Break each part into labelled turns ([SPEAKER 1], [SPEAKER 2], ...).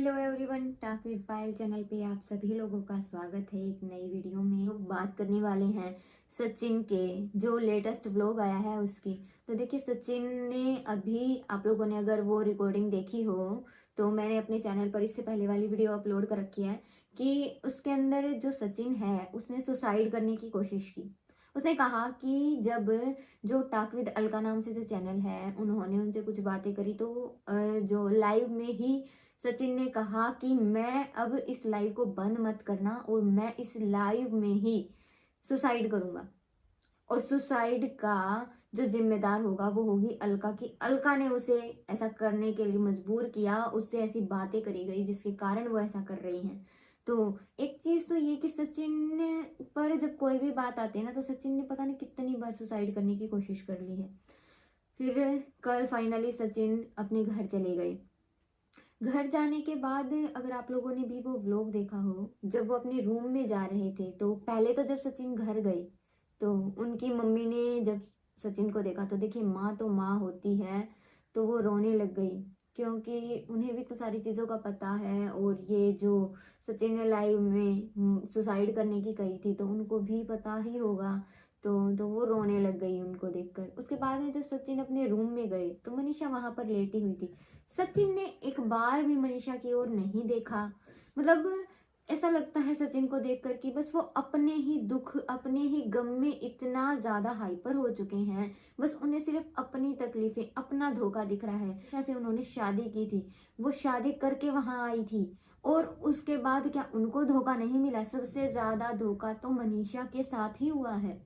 [SPEAKER 1] Hello everyone, talk with Payal channel पे आप सभी लोगों का स्वागत है। एक नई वीडियो में लोग बात करने वाले हैं सचिन के जो लेटेस्ट व्लॉग आया है उसकी। तो देखिए, सचिन ने अभी, आप लोगों ने अगर वो रिकॉर्डिंग देखी हो तो मैंने अपने चैनल पर इससे पहले वाली वीडियो अपलोड कर रखी है कि उसके अंदर जो सचिन है उसने सुसाइड करने की कोशिश की। उसने कहा कि जब जो टॉक विद अलका नाम से जो चैनल है उन्होंने उनसे कुछ बातें करी तो जो लाइव में ही सचिन ने कहा कि मैं अब इस लाइव को बंद मत करना और मैं इस लाइव में ही सुसाइड करूंगा और सुसाइड का जो जिम्मेदार होगा वो होगी अलका की। अलका ने उसे ऐसा करने के लिए मजबूर किया, उससे ऐसी बातें करी गई जिसके कारण वो ऐसा कर रही हैं। तो एक चीज तो ये कि सचिन पर जब कोई भी बात आती है ना तो सचिन ने पता नहीं कितनी बार सुसाइड करने की कोशिश कर ली है। फिर कल फाइनली सचिन अपने घर चले गए। घर जाने के बाद अगर आप लोगों ने भी वो व्लॉग देखा हो, जब वो अपने रूम में जा रहे थे तो पहले तो जब सचिन घर गए तो उनकी मम्मी ने जब सचिन को देखा तो देखिए, माँ तो माँ होती है, तो वो रोने लग गई क्योंकि उन्हें भी तो सारी चीज़ों का पता है। और ये जो सचिन ने लाइव में सुसाइड करने की कही थी तो उनको भी पता ही होगा। तो वो रोने लग गई उनको देखकर। उसके बाद में जब सचिन अपने रूम में गए तो मनीषा वहां पर लेटी हुई थी। सचिन ने एक बार भी मनीषा की ओर नहीं देखा। मतलब ऐसा लगता है सचिन को देखकर कि बस वो अपने ही दुख, अपने ही गम में इतना ज्यादा हाइपर हो चुके हैं। बस उन्हें सिर्फ अपनी तकलीफें, अपना धोखा दिख रहा है। जैसे उन्होंने शादी की थी, वो शादी करके वहां आई थी और उसके बाद क्या उनको धोखा नहीं मिला? सबसे ज्यादा धोखा तो मनीषा के साथ ही हुआ है।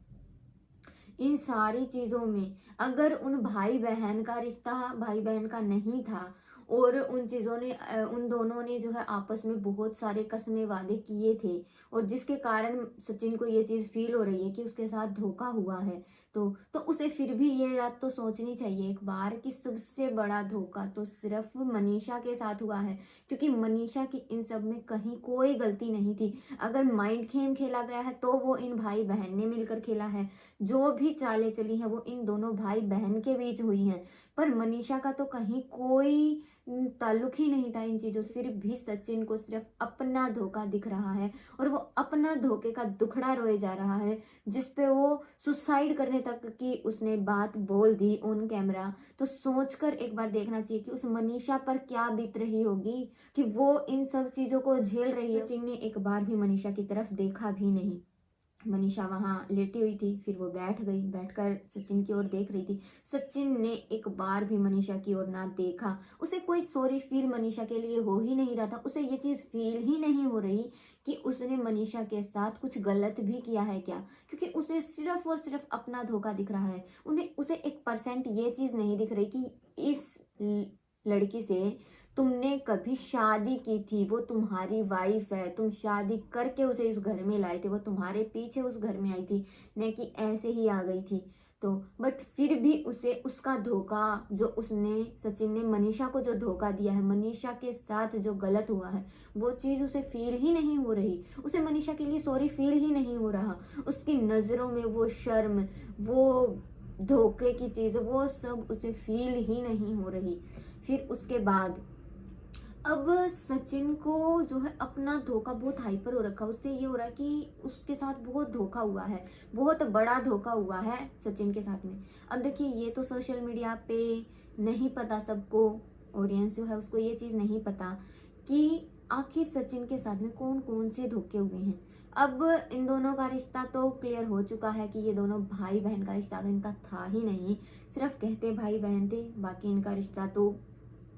[SPEAKER 1] इन सारी चीजों में अगर उन भाई बहन का रिश्ता भाई बहन का नहीं था और उन चीजों ने उन दोनों ने जो है आपस में बहुत सारे कसमें वादे किए थे और जिसके कारण सचिन को ये चीज फील हो रही है कि उसके साथ धोखा हुआ है, तो उसे फिर भी ये बात तो सोचनी चाहिए एक बार कि सबसे बड़ा धोखा तो सिर्फ मनीषा के साथ हुआ है। क्योंकि मनीषा की इन सब में कहीं कोई गलती नहीं थी। अगर माइंड गेम खेला गया है तो वो इन भाई बहन ने मिलकर खेला है। जो भी चालें चली हैं वो इन दोनों भाई बहन के बीच हुई हैं। पर मनीषा का तो कहीं कोई ताल्लुक ही नहीं था इन चीजों से। फिर भी सचिन को सिर्फ अपना धोखा दिख रहा है और वो अपना धोखे का दुखड़ा रोए जा रहा है, जिसपे वो सुसाइड करने तक की उसने बात बोल दी ऑन कैमरा। तो सोचकर एक बार देखना चाहिए कि उस मनीषा पर क्या बीत रही होगी कि वो इन सब चीजों को झेल रही है। सचिन ने एक बार भी मनीषा की तरफ देखा भी नहीं। मनीषा वहां लेटी हुई थी, फिर वो बैठ गई, बैठकर सचिन की ओर देख रही थी। सचिन ने एक बार भी मनीषा की ओर ना देखा। उसे कोई सॉरी फील मनीषा के लिए हो ही नहीं रहा था। उसे ये चीज फील ही नहीं हो रही कि उसने मनीषा के साथ कुछ गलत भी किया है क्या, क्योंकि उसे सिर्फ और सिर्फ अपना धोखा दिख रहा है। उसे 1% ये चीज नहीं दिख रही कि इस लड़की से तुमने कभी शादी की थी, वो तुम्हारी वाइफ है, तुम शादी करके उसे इस घर में लाए थे, वो तुम्हारे पीछे उस घर में आई थी, न कि ऐसे ही आ गई थी। तो बट फिर भी उसे उसका धोखा, जो उसने सचिन ने मनीषा को जो धोखा दिया है, मनीषा के साथ जो गलत हुआ है, वो चीज उसे फील ही नहीं हो रही। उसे मनीषा के लिए सॉरी फील ही नहीं हो रहा। उसकी नजरों में वो शर्म, वो धोखे की चीज, वो सब उसे फील ही नहीं हो रही। फिर उसके बाद अब सचिन को जो है अपना धोखा बहुत हाइपर हो रखा। उससे ये हो रहा है कि उसके साथ बहुत धोखा हुआ है, बहुत बड़ा धोखा हुआ है सचिन के साथ में। अब देखिए, ये तो सोशल मीडिया पे नहीं पता सबको, ऑडियंस जो है उसको ये चीज नहीं पता कि आखिर सचिन के साथ में कौन कौन से धोखे हुए हैं। अब इन दोनों का रिश्ता तो क्लियर हो चुका है कि ये दोनों भाई बहन का रिश्ता तो इनका था ही नहीं, सिर्फ कहते भाई बहन थे, बाकी इनका रिश्ता तो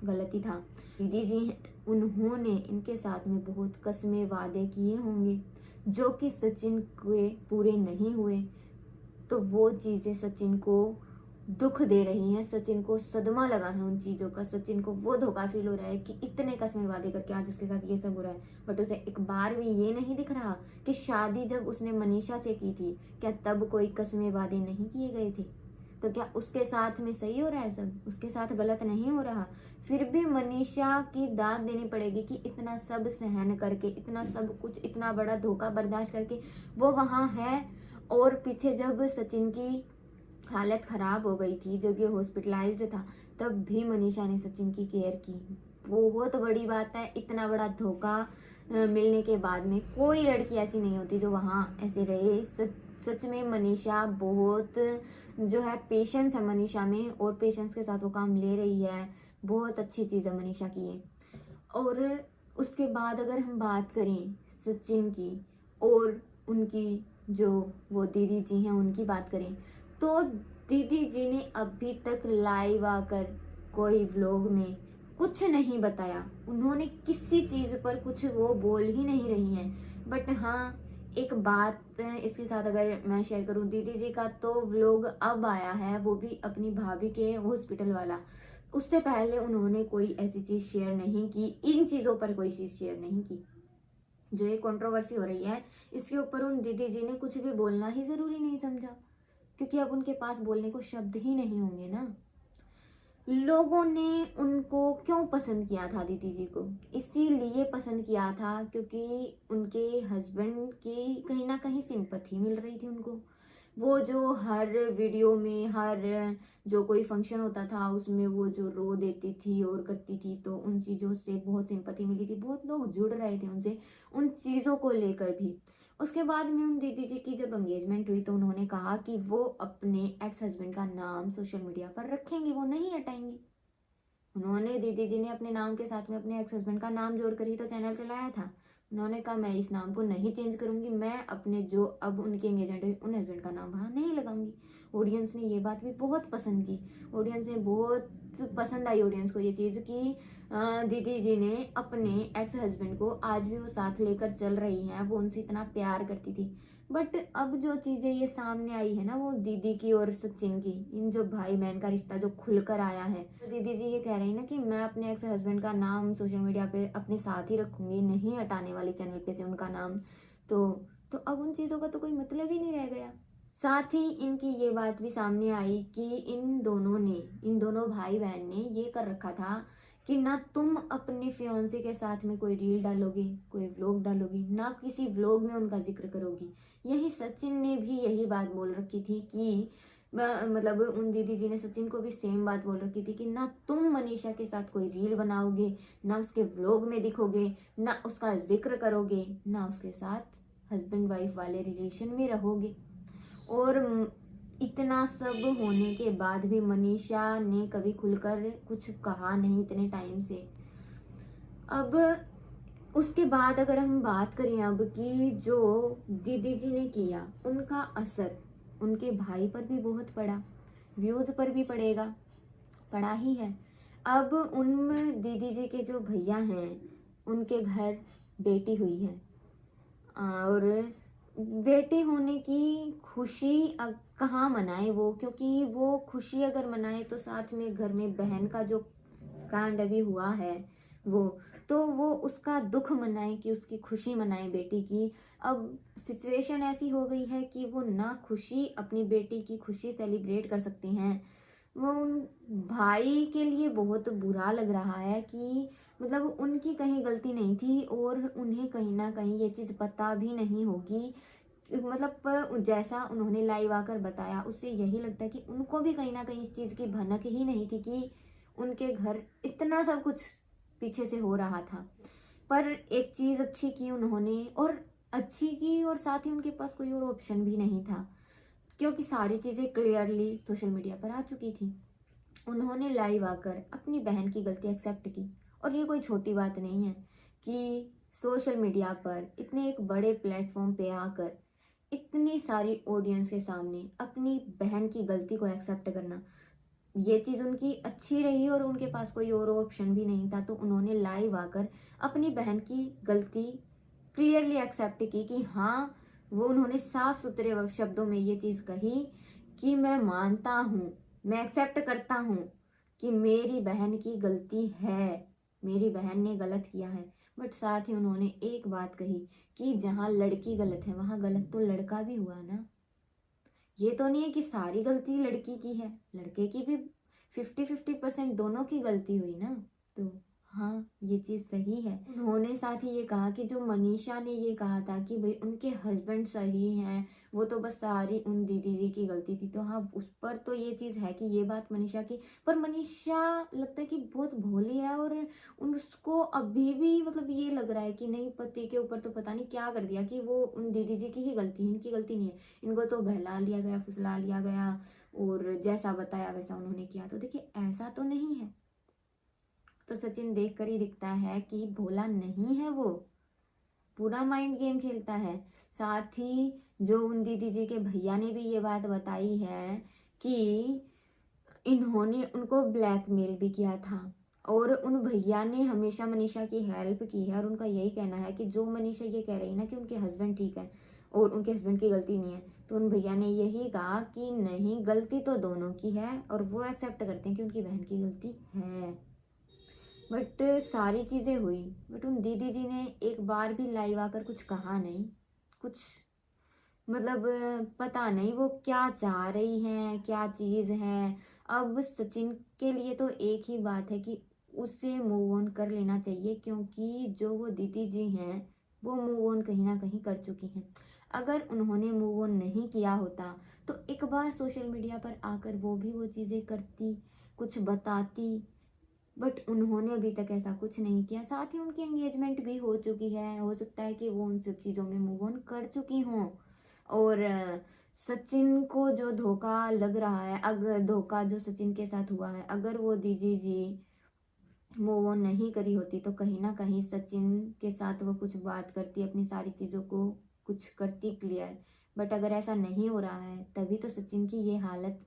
[SPEAKER 1] गलत ही था। दीदी जी उन्होंने इनके साथ में बहुत कसमें वादे किए होंगे जो कि सचिन के पूरे नहीं हुए। तो वो चीजें सचिन को दुख दे रही हैं, सचिन को सदमा लगा है उन चीजों का। सचिन को वो धोखा फील हो रहा है कि इतने कसमें वादे करके आज उसके साथ ये सब हो रहा है। बट उसे एक बार भी ये नहीं दिख रहा कि शादी जब उसने मनीषा से की थी, क्या तब कोई कसमें वादे नहीं किए गए थे? तो क्या उसके साथ में सही हो रहा है सब? उसके साथ गलत नहीं हो रहा? फिर भी मनीषा की दाद देनी पड़ेगी कि इतना सब सहन करके, इतना सब कुछ, इतना बड़ा धोखा बर्दाश्त करके वो वहां है। और पीछे जब सचिन की हालत खराब हो गई थी, जब ये हॉस्पिटलाइज्ड था, तब भी मनीषा ने सचिन की केयर की, बहुत बड़ी बात है। इतना बड़ा धोखा मिलने के बाद में कोई लड़की ऐसी नहीं होती जो वहाँ ऐसे रहे। सच में मनीषा बहुत जो है पेशेंस है मनीषा में, और पेशेंस के साथ वो काम ले रही है। बहुत अच्छी चीज़ है मनीषा की ये। और उसके बाद अगर हम बात करें सचिन की और उनकी जो वो दीदी जी हैं उनकी बात करें, तो दीदी जी ने अभी तक लाइव आकर कोई व्लॉग में कुछ नहीं बताया। उन्होंने किसी चीज़ पर कुछ वो बोल ही नहीं रही हैं। बट हाँ, एक बात इसके साथ अगर मैं शेयर करूं, दीदी जी का तो व्लॉग अब आया है, वो भी अपनी भाभी के हॉस्पिटल वाला। उससे पहले उन्होंने कोई ऐसी चीज़ शेयर नहीं की, इन चीज़ों पर कोई चीज़ शेयर नहीं की। जो ये कंट्रोवर्सी हो रही है इसके ऊपर उन दीदी जी ने कुछ भी बोलना ही ज़रूरी नहीं समझा, क्योंकि अब उनके पास बोलने को शब्द ही नहीं होंगे ना। लोगों ने उनको क्यों पसंद किया था दीदी जी को? इसीलिए पसंद किया था क्योंकि उनके हस्बैंड की कहीं ना कहीं सिंपैथी मिल रही थी उनको। वो जो हर वीडियो में, हर जो कोई फंक्शन होता था उसमें वो जो रो देती थी और करती थी, तो उन चीज़ों से बहुत सिंपैथी मिली थी। बहुत लोग जुड़ रहे थे उनसे उन चीज़ों को लेकर भी। उसके बाद में उन दीदी जी की जब एंगेजमेंट हुई तो उन्होंने कहा कि वो अपने एक्स हस्बैंड का नाम सोशल मीडिया पर रखेंगी, वो नहीं हटाएंगी। उन्होंने दीदी जी ने अपने नाम के साथ में अपने एक्स हस्बैंड का नाम जोड़कर ही तो चैनल चलाया था। उन्होंने कहा मैं इस नाम को नहीं चेंज करूंगी, मैं अपने जो अब उनकी एंगेजमेंट हुई उन हस्बैंड का नाम वहाँ नहीं लगाऊंगी। ऑडियंस ने ये बात भी बहुत पसंद की। ऑडियंस ने बहुत पसंद आई ऑडियंस को ये चीज़ कि दीदी जी ने अपने एक्स हस्बैंड को आज भी वो साथ लेकर चल रही हैं, वो उनसे इतना प्यार करती थी। बट अब जो चीज़ें ये सामने आई है ना, वो दीदी की और सचिन की, इन जो भाई बहन का रिश्ता जो खुलकर आया है, तो दीदी जी ये कह रही ना कि मैं अपने एक्स हस्बैंड का नाम सोशल मीडिया पे अपने साथ ही रखूंगी, नहीं हटाने वाली चैनल पे से उनका नाम। तो अब उन चीज़ों का तो कोई मतलब ही नहीं रह गया। साथ ही इनकी ये बात भी सामने आई कि इन दोनों भाई बहन ने ये कर रखा था कि ना तुम अपने फियांसे के साथ में कोई रील डालोगे, कोई व्लॉग डालोगी, ना किसी व्लॉग में उनका जिक्र करोगी। यही सचिन ने भी यही बात बोल रखी थी कि मतलब उन दीदी जी ने सचिन को भी सेम बात बोल रखी थी कि ना तुम मनीषा के साथ कोई रील बनाओगे, ना उसके व्लॉग में दिखोगे, ना उसका जिक्र करोगे, ना उसके साथ हस्बैंड वाइफ वाले रिलेशन में रहोगे। और इतना सब होने के बाद भी मनीषा ने कभी खुलकर कुछ कहा नहीं इतने टाइम से। अब उसके बाद अगर हम बात करें अब कि जो दीदी जी ने किया उनका असर उनके भाई पर भी बहुत पड़ा, व्यूज पर भी पड़ा ही है। अब उन दीदी जी के जो भैया हैं उनके घर बेटी हुई है, और बेटे होने की खुशी कहाँ मनाए वो, क्योंकि वो खुशी अगर मनाए तो साथ में घर में बहन का जो कांड अभी हुआ है वो उसका दुख मनाए कि उसकी खुशी मनाए बेटी की। अब सिचुएशन ऐसी हो गई है कि वो ना खुशी अपनी बेटी की खुशी सेलिब्रेट कर सकते हैं। वो उन भाई के लिए बहुत बुरा लग रहा है कि मतलब उनकी कहीं गलती नहीं थी और उन्हें कहीं ना कहीं ये चीज़ पता भी नहीं होगी। मतलब जैसा उन्होंने लाइव आकर बताया उससे यही लगता है कि उनको भी कहीं ना कहीं इस चीज़ की भनक ही नहीं थी कि उनके घर इतना सब कुछ पीछे से हो रहा था। पर एक चीज़ अच्छी की उन्होंने, और अच्छी की और साथ ही उनके पास कोई और ऑप्शन भी नहीं था क्योंकि सारी चीज़ें क्लियरली सोशल मीडिया पर आ चुकी थी। उन्होंने लाइव आकर अपनी बहन की गलती एक्सेप्ट की, और ये कोई छोटी बात नहीं है कि सोशल मीडिया पर इतने एक बड़े प्लेटफॉर्म पे आकर इतनी सारी ऑडियंस के सामने अपनी बहन की गलती को एक्सेप्ट करना, ये चीज़ उनकी अच्छी रही और उनके पास कोई और ऑप्शन भी नहीं था। तो उन्होंने लाइव आकर अपनी बहन की गलती क्लियरली एक्सेप्ट की कि हाँ, वो उन्होंने साफ सुथरे शब्दों में ये चीज़ कही कि मैं मानता हूँ, मैं एक्सेप्ट करता हूँ कि मेरी बहन की गलती है, मेरी बहन ने गलत किया है। बट साथ ही उन्होंने एक बात कही कि जहाँ लड़की गलत है वहाँ गलत तो लड़का भी हुआ ना। ये तो नहीं है कि सारी गलती लड़की की है, लड़के की भी 50-50% दोनों की गलती हुई ना। तो हाँ ये चीज़ सही है। उन्होंने साथ ही ये कहा कि जो मनीषा ने ये कहा था कि भाई उनके हस्बैंड सही हैं, वो तो बस सारी उन दीदी जी की गलती थी, तो हाँ उस पर तो ये चीज़ है कि ये बात मनीषा की, पर मनीषा लगता है कि बहुत भोली है और उसको अभी भी मतलब ये लग रहा है कि नहीं, पति के ऊपर तो पता नहीं क्या कर दिया कि वो उन दीदी जी की ही गलती है, इनकी गलती नहीं है, इनको तो बहला लिया गया, फुसला लिया गया और जैसा बताया वैसा उन्होंने किया। तो देखिए ऐसा तो नहीं है। तो सचिन देख कर ही दिखता है कि भोला नहीं है, वो पूरा माइंड गेम खेलता है। साथ ही जो उन दीदी जी के भैया ने भी ये बात बताई है कि इन्होंने उनको ब्लैकमेल भी किया था और उन भैया ने हमेशा मनीषा की हेल्प की है और उनका यही कहना है कि जो मनीषा ये कह रही है ना कि उनके हस्बैंड ठीक है और उनके हस्बैंड की गलती नहीं है, तो उन भैया ने यही कहा कि नहीं, गलती तो दोनों की है और वो एक्सेप्ट करते हैं कि उनकी बहन की गलती है। बट सारी चीज़ें हुई, बट उन दीदी जी ने एक बार भी लाइव आकर कुछ कहा नहीं, कुछ मतलब पता नहीं वो क्या चाह रही हैं, क्या चीज़ है। अब सचिन के लिए तो एक ही बात है कि उसे मूव ऑन कर लेना चाहिए, क्योंकि जो वो दीदी जी हैं वो मूव ऑन कहीं ना कहीं कर चुकी हैं। अगर उन्होंने मूव ऑन नहीं किया होता तो एक बार सोशल मीडिया पर आकर वो भी वो चीज़ें करती, कुछ बताती, बट उन्होंने अभी तक ऐसा कुछ नहीं किया। साथ ही उनकी एंगेजमेंट भी हो चुकी है, हो सकता है कि वो उन सब चीज़ों में मूव ऑन कर चुकी हों। और सचिन को जो धोखा लग रहा है, अगर धोखा जो सचिन के साथ हुआ है, अगर वो दीदी जी मूव ऑन नहीं करी होती तो कहीं ना कहीं सचिन के साथ वो कुछ बात करती, अपनी सारी चीज़ों को कुछ करती क्लियर। बट अगर ऐसा नहीं हो रहा है तभी तो सचिन की ये हालत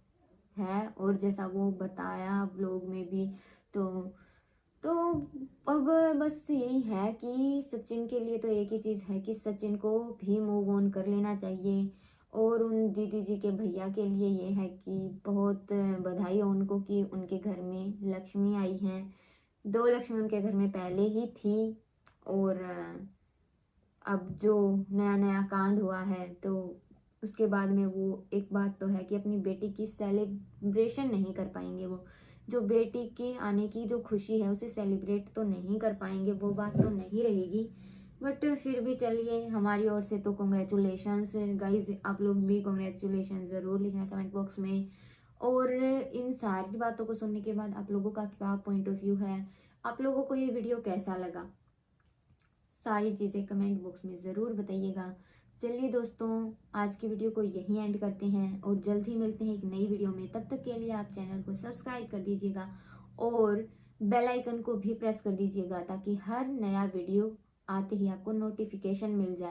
[SPEAKER 1] है, और जैसा वो बताया व्लॉग में भी, तो अब बस यही है कि सचिन के लिए तो एक ही चीज़ है कि सचिन को भी मूव ऑन कर लेना चाहिए। और उन दीदी जी के भैया के लिए ये है कि बहुत बधाई हो उनको कि उनके घर में लक्ष्मी आई हैं। 2 लक्ष्मी उनके घर में पहले ही थी और अब जो नया नया कांड हुआ है तो उसके बाद में वो एक बात तो है कि अपनी बेटी की सेलिब्रेशन नहीं कर पाएंगे। वो जो बेटी के आने की जो खुशी है उसे सेलिब्रेट तो नहीं कर पाएंगे, वो बात तो नहीं रहेगी। बट फिर भी चलिए, हमारी ओर से तो कॉन्ग्रेचुलेशंस गाइज, आप लोग भी कॉन्ग्रेचुलेशन ज़रूर लिखना कमेंट बॉक्स में। और इन सारी बातों को सुनने के बाद आप लोगों का क्या पॉइंट ऑफ व्यू है, आप लोगों को ये वीडियो कैसा लगा, सारी चीज़ें कमेंट बॉक्स में ज़रूर बताइएगा। चलिए दोस्तों, आज की वीडियो को यहीं एंड करते हैं और जल्द ही मिलते हैं एक नई वीडियो में। तब तक के लिए आप चैनल को सब्सक्राइब कर दीजिएगा और बेल आइकन को भी प्रेस कर दीजिएगा ताकि हर नया वीडियो आते ही आपको नोटिफिकेशन मिल जाए।